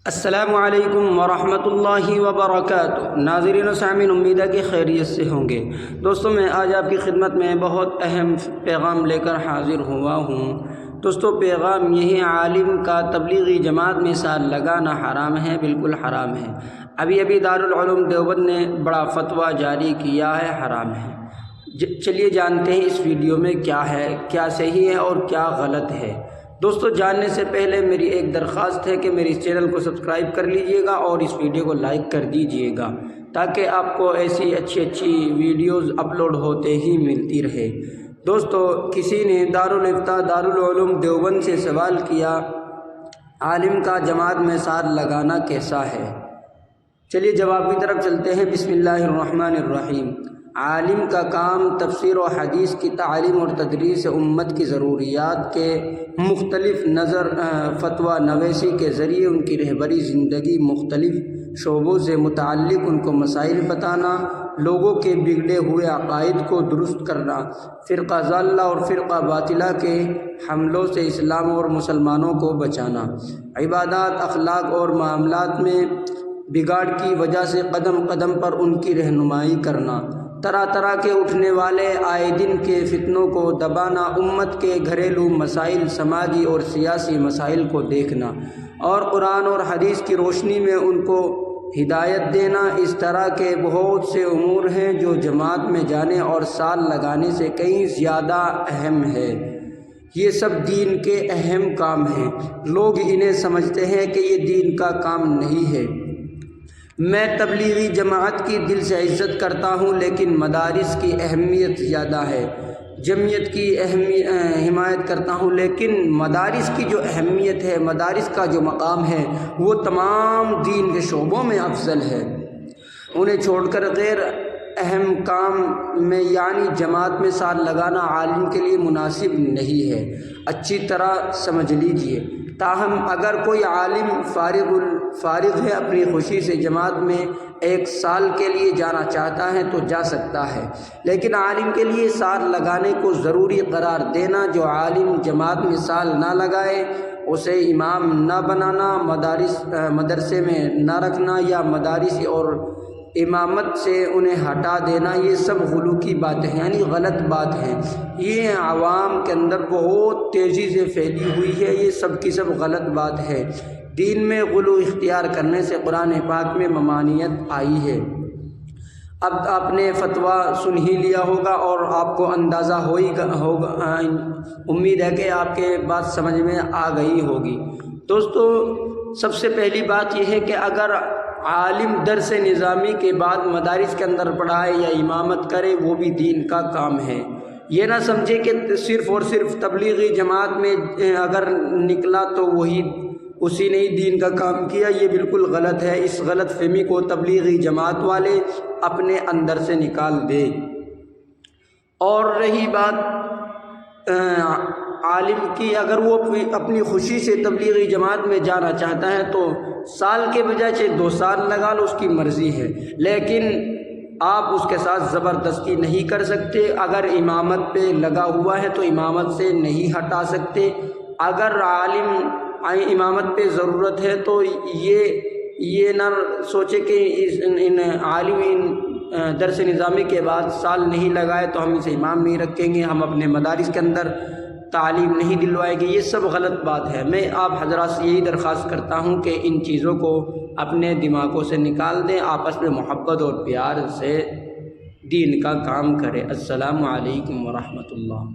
السلام علیکم ورحمۃ اللہ وبرکاتہ۔ ناظرین و سامعین، امید ہے کہ خیریت سے ہوں گے۔ دوستوں، میں آج آپ کی خدمت میں بہت اہم پیغام لے کر حاضر ہوا ہوں۔ دوستوں، پیغام یہ ہے، عالم کا تبلیغی جماعت میں سال لگانا حرام ہے، بالکل حرام ہے۔ ابھی دارالعلوم دیوبند نے بڑا فتویٰ جاری کیا ہے، حرام ہے۔ چلیے جانتے ہیں اس ویڈیو میں کیا ہے، کیا صحیح ہے اور کیا غلط ہے۔ دوستو، جاننے سے پہلے میری ایک درخواست ہے کہ میری اس چینل کو سبسکرائب کر لیجئے گا اور اس ویڈیو کو لائک کر دیجئے گا تاکہ آپ کو ایسی اچھی ویڈیوز اپلوڈ ہوتے ہی ملتی رہے۔ دوستو، کسی نے دارالعلوم دیوبند سے سوال کیا، عالم کا جماعت میں سال لگانا کیسا ہے؟ چلیے جواب کی طرف چلتے ہیں۔ بسم اللہ الرحمن الرحیم۔ عالم کا کام تفسیر و حدیث کی تعلیم اور تدریس امت کی ضروریات کے مختلف فتویٰ نویسی کے ذریعے ان کی رہبری زندگی مختلف شعبوں سے متعلق ان کو مسائل بتانا، لوگوں کے بگڑے ہوئے عقائد کو درست کرنا، فرقہ ضالہ اور فرقہ باطلہ کے حملوں سے اسلام اور مسلمانوں کو بچانا، عبادات، اخلاق اور معاملات میں بگاڑ کی وجہ سے قدم قدم پر ان کی رہنمائی کرنا، طرح طرح کے اٹھنے والے آئے دن کے فتنوں کو دبانا، امت کے گھریلو مسائل، سماجی اور سیاسی مسائل کو دیکھنا اور قرآن اور حدیث کی روشنی میں ان کو ہدایت دینا۔ اس طرح کے بہت سے امور ہیں جو جماعت میں جانے اور سال لگانے سے کہیں زیادہ اہم ہے۔ یہ سب دین کے اہم کام ہیں، لوگ انہیں سمجھتے ہیں کہ یہ دین کا کام نہیں ہے۔ میں تبلیغی جماعت کی دل سے عزت کرتا ہوں، لیکن مدارس کی اہمیت زیادہ ہے۔ جمعیت کی حمایت کرتا ہوں، لیکن مدارس کی جو اہمیت ہے، مدارس کا جو مقام ہے، وہ تمام دین کے شعبوں میں افضل ہے۔ انہیں چھوڑ کر غیر اہم کام میں یعنی جماعت میں سال لگانا عالم کے لیے مناسب نہیں ہے، اچھی طرح سمجھ لیجئے۔ تاہم اگر کوئی عالم فارغ ہے، اپنی خوشی سے جماعت میں ایک سال کے لیے جانا چاہتا ہے تو جا سکتا ہے، لیکن عالم کے لیے سال لگانے کو ضروری قرار دینا، جو عالم جماعت میں سال نہ لگائے اسے امام نہ بنانا، مدرسے میں نہ رکھنا یا مدارس اور امامت سے انہیں ہٹا دینا، یہ سب غلو کی باتیں ہیں، یعنی غلط بات ہے۔ یہ عوام کے اندر بہت تیزی سے پھیلی ہوئی ہے، یہ سب کی سب غلط بات ہے۔ دین میں غلو اختیار کرنے سے قرآن پاک میں ممانعت آئی ہے۔ اب آپ نے فتویٰ سن ہی لیا ہوگا اور آپ کو اندازہ ہوگا، امید ہے کہ آپ کے بات سمجھ میں آ گئی ہوگی۔ دوستو، سب سے پہلی بات یہ ہے کہ اگر عالم درس نظامی کے بعد مدارس کے اندر پڑھائے یا امامت کرے، وہ بھی دین کا کام ہے۔ یہ نہ سمجھے کہ صرف اور صرف تبلیغی جماعت میں اگر نکلا تو اسی نے ہی دین کا کام کیا، یہ بالکل غلط ہے۔ اس غلط فہمی کو تبلیغی جماعت والے اپنے اندر سے نکال دے۔ اور رہی بات عالم کی، اگر وہ اپنی خوشی سے تبلیغی جماعت میں جانا چاہتا ہے تو سال کے بجائے 2 سال لگا لو، اس کی مرضی ہے، لیکن آپ اس کے ساتھ زبردستی نہیں کر سکتے۔ اگر امامت پہ لگا ہوا ہے تو امامت سے نہیں ہٹا سکتے۔ اگر عالم امامت پہ ضرورت ہے تو یہ نہ سوچے کہ ان عالم درس نظامی کے بعد سال نہیں لگائے تو ہم اسے امام نہیں رکھیں گے، ہم اپنے مدارس کے اندر تعلیم نہیں دلوائیں گے، یہ سب غلط بات ہے۔ میں آپ حضرات سے یہی درخواست کرتا ہوں کہ ان چیزوں کو اپنے دماغوں سے نکال دیں، آپس میں محبت اور پیار سے دین کا کام کریں۔ السلام علیکم ورحمۃ اللہ۔